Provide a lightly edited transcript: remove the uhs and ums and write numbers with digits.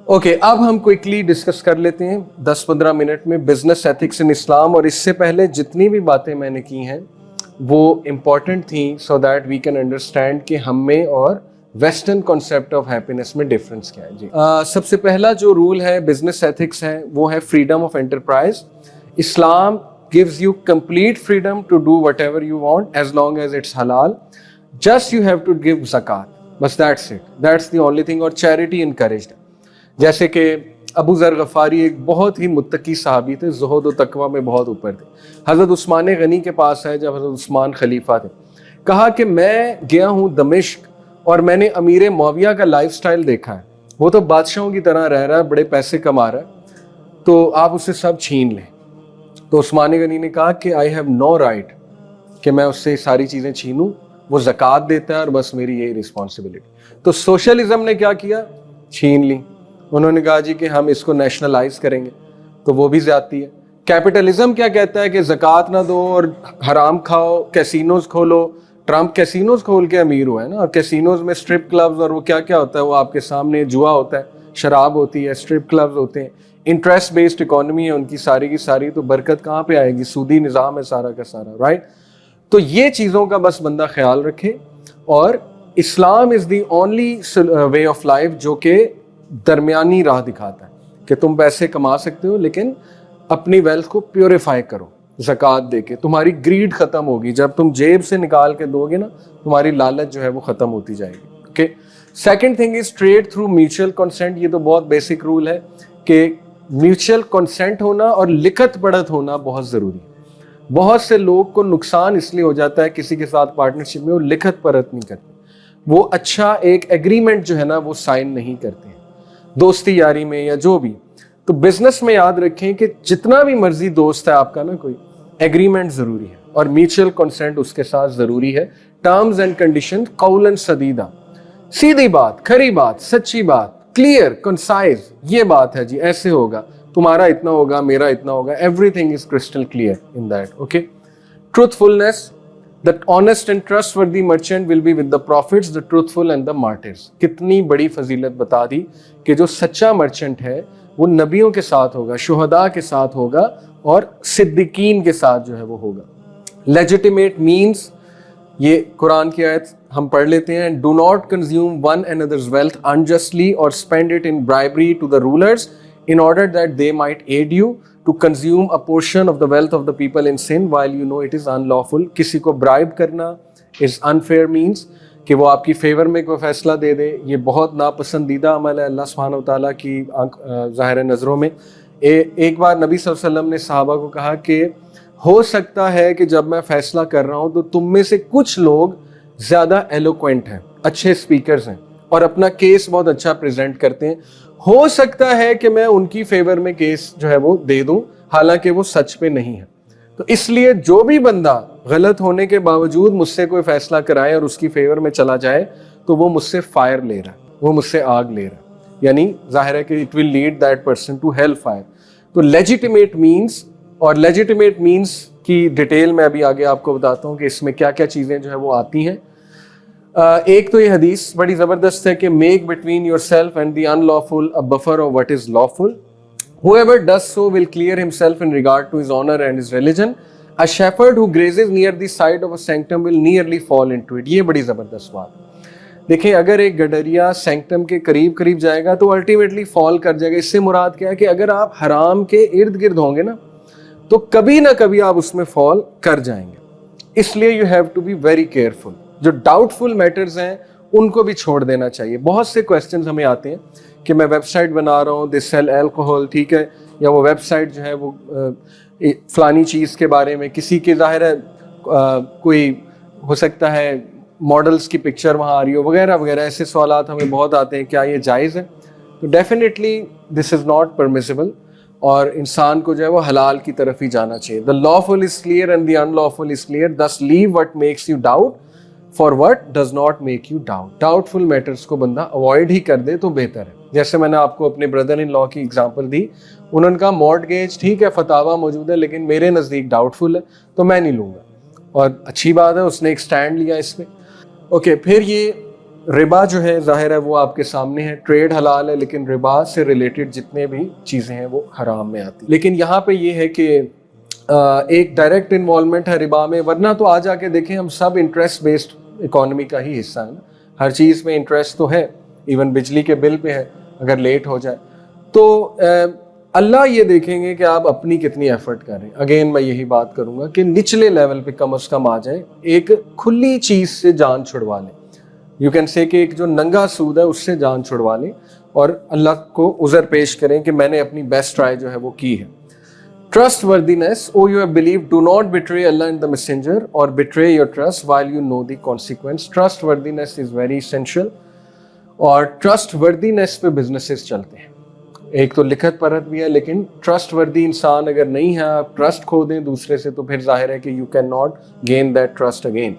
Okay اب ہم quickly discuss کر لیتے ہیں 10-15 منٹ میں بزنس ایتھکس ان اسلام. اور اس سے پہلے جتنی بھی باتیں میں نے کی ہیں وہ امپورٹنٹ تھیں so that we can understand کہ ہم میں اور ویسٹرن کانسیپٹ آف ہیپینس میں ڈفرینس کیا ہے. جی سب سے پہلا جو رول ہے بزنس ایتھکس ہے وہ ہے freedom of enterprise. Islam gives you complete freedom to do whatever you want as long as it's halal. Just you have to give zakat. بس that's it. That's the only thing. اور charity encouraged. جیسے کہ ابو ذر غفاری ایک بہت ہی متقی صحابی تھے, زہد و تقوی میں بہت اوپر تھے. حضرت عثمان غنی کے پاس ہے جب حضرت عثمان خلیفہ تھے, کہا کہ میں گیا ہوں دمشق اور میں نے امیر معاویہ کا لائف سٹائل دیکھا ہے, وہ تو بادشاہوں کی طرح رہ رہا ہے, بڑے پیسے کما رہا ہے, تو آپ اسے سب چھین لیں. تو عثمان غنی نے کہا کہ آئی ہیو نو رائٹ کہ میں اس سے ساری چیزیں چھینوں, وہ زکوٰۃ دیتا ہے اور بس میری یہی رسپانسبلٹی. تو سوشلزم نے کیا کیا, چھین لی. انہوں نے کہا جی کہ ہم اس کو نیشنلائز کریں گے, تو وہ بھی زیادتی ہے. کیپٹلزم کیا کہتا ہے کہ زکوٰۃ نہ دو اور حرام کھاؤ, کیسینوز کھولو. ٹرمپ کیسینوز کھول کے امیر ہوا ہے نا, اور کیسینوز میں اسٹرپ کلبز اور وہ کیا کیا ہوتا ہے وہ آپ کے سامنے, جوا ہوتا ہے, شراب ہوتی ہے, اسٹرپ کلبز ہوتے ہیں, انٹرسٹ بیسڈ اکانومی ہے ان کی ساری کی ساری, تو برکت کہاں پہ آئے گی, سودی نظام ہے سارا کا سارا, رائٹ. تو یہ چیزوں کا بس بندہ خیال رکھے. اور Islam is the only way of life جو کہ درمیانی راہ دکھاتا ہے کہ تم پیسے کما سکتے ہو لیکن اپنی ویلتھ کو پیوریفائی کرو زکوٰۃ دے کے. تمہاری گریڈ ختم ہوگی, جب تم جیب سے نکال کے دو گے نا تمہاری لالچ جو ہے وہ ختم ہوتی جائے گی. Okay. Second thing is trade through mutual consent. یہ تو بہت بیسک رول ہے کہ میوچل کنسنٹ ہونا اور لکھت پڑھت ہونا بہت ضروری ہے. بہت سے لوگ کو نقصان اس لیے ہو جاتا ہے کسی کے ساتھ پارٹنرشپ میں, وہ لکھت پڑھت نہیں کرتے, وہ اچھا ایک ایگریمنٹ جو ہے نا وہ سائن نہیں کرتے ہیں دوستی یاری میں یا جو بھی. تو بزنس میں یاد رکھیں کہ جتنا بھی مرضی دوست ہے آپ کا نا, کوئی ایگریمنٹ ضروری ہے اور میوچل کنسنٹ اس کے ساتھ ضروری ہے. ٹرمز اینڈ کنڈیشن قولاً سدیدہ, سیدھی بات, کھری بات, سچی بات, کلیئر, کنسائز, یہ بات ہے جی, ایسے ہوگا, تمہارا اتنا ہوگا, میرا اتنا ہوگا, everything is crystal clear in that. Okay. Truthfulness. The honest and trustworthy merchant will be with the prophets, the truthful and the martyrs. کتنی بڑی فضیلت بتا دی کہ جو سچا مرچنٹ ہے وہ نبیوں کے ساتھ ہوگا, شہداء کے ساتھ ہوگا اور صدیقین کے ساتھ جو ہے وہ ہوگا. Legitimate means, یہ قرآن کی آیت ہم پڑھ لیتے ہیں, do not consume one another's wealth unjustly or spend it in bribery to the rulers in order that they might aid you to consume a portion of the wealth of the people in sin while you know it is unlawful. کسی کو bribe کرنا is unfair means کہ وہ آپ کی fever میں کوئی فیصلہ دے دے, یہ بہت ناپسندیدہ عمل ہے اللہ سبحانہ و تعالیٰ کی ظاہر نظروں میں. ایک بار نبی صلی اللہ علیہ وسلم نے صحابہ کو کہا کہ ہو سکتا ہے کہ جب میں فیصلہ کر رہا ہوں تو تم میں سے کچھ لوگ زیادہ ایلوکوینٹ ہیں, اچھے اسپیکرز ہیں اور اپنا کیس بہت اچھا پریزنٹ کرتے ہیں, ہو سکتا ہے کہ میں ان کی فیور میں کیس جو ہے وہ دے دوں حالانکہ وہ سچ پہ نہیں ہے. تو اس لیے جو بھی بندہ غلط ہونے کے باوجود مجھ سے کوئی فیصلہ کرائے اور اس کی فیور میں چلا جائے تو وہ مجھ سے فائر لے رہا ہے, وہ مجھ سے آگ لے رہا ہے, یعنی ظاہر ہے کہ it will lead that person to hell fire. تو لیجیٹیمیٹ مینس, اور لیجیٹیمیٹ مینس کی ڈیٹیل میں ابھی آگے آپ کو بتاتا ہوں کہ اس میں کیا کیا چیزیں جو ہے وہ آتی ہیں. ایک تو یہ حدیث بڑی زبردست ہے کہ make between your self and the in lawful a buffer of what is lawful. Whoever does so will clear himself in regard to his honor and his religion. A shepherd who grazes near the side of a sanctum will nearly fall into it. یہ بڑی زبردست بات. دیکھیں اگر ایک گڈریا سینکٹم کے قریب قریب جائے گا تو الٹیمیٹلی فال کر جائے گا. اس سے مراد کیا ہے کہ اگر آپ حرام کے ارد گرد ہوں گے نا تو کبھی نہ کبھی آپ اس میں فال کر جائیں گے. اس لیے you have to be very careful. جو ڈاؤٹ فل میٹرز ہیں ان کو بھی چھوڑ دینا چاہیے. بہت سے کویسچنز ہمیں آتے ہیں کہ میں ویب سائٹ بنا رہا ہوں, دے سیل الکوہول, ٹھیک ہے, یا وہ ویب سائٹ جو ہے وہ فلانی چیز کے بارے میں, کسی کے ظاہر ہے کوئی ہو سکتا ہے ماڈلس کی پکچر وہاں آ رہی ہو وغیرہ وغیرہ, ایسے سوالات ہمیں بہت آتے ہیں, کیا یہ جائز ہے؟ تو definitely this is not permissible, اور انسان کو جو ہے وہ حلال کی طرف ہی جانا چاہیے. دا lawful is clear and the unlawful is clear, thus leave what makes you doubt for what does not make you doubt. Doubtful matters کو بندہ اوائڈ ہی کر دے تو بہتر ہے. جیسے میں نے آپ کو اپنے بردر ان لا کی اگزامپل دی, انہوں نے کہا مارٹگیج ٹھیک ہے فتاوا موجود ہے لیکن میرے نزدیک ڈاؤٹفل ہے تو میں نہیں لوں گا, اور اچھی بات ہے اس نے ایک سٹینڈ لیا اس میں. اوکے. پھر یہ ربا جو ہے ظاہر ہے وہ آپ کے سامنے ہے, ٹریڈ حلال ہے لیکن ربا سے ریلیٹڈ جتنے بھی چیزیں ہیں وہ حرام میں آتی. لیکن یہاں پہ یہ ہے کہ ایک ڈائریکٹ انوالومنٹ ہے ربا میں, ورنہ تو آ جا کے دیکھیں ہم سب انٹرسٹ بیسڈ اکانومی کا ہی حصہ ہے نا, ہر چیز میں انٹرسٹ تو ہے, ایون بجلی کے بل پہ ہے اگر لیٹ ہو جائے تو اللہ یہ دیکھیں گے کہ آپ اپنی کتنی ایفرٹ کر رہے ہیں. اگین میں یہی بات کروں گا کہ نچلے لیول پہ کم از کم آ جائیں, ایک کھلی چیز سے جان چھڑوا لیں, یو کین سے کہ ایک جو ننگا سود ہے اس سے جان چھڑوا لیں اور اللہ کو عذر پیش کریں کہ میں نے اپنی بیسٹ ٹرائی جو ہے وہ کی ہے. Trustworthiness, oh you have believed, do not betray Allah and the messenger or betray your trust while you know the consequence. Trustworthiness is very essential. اور trustworthiness پہ businesses چلتے ہیں. ایک تو لکھت پرت بھی ہے لیکن trustworthy انسان اگر نہیں ہے, آپ ٹرسٹ کھو دیں دوسرے سے تو پھر ظاہر ہے کہ you cannot gain that trust again.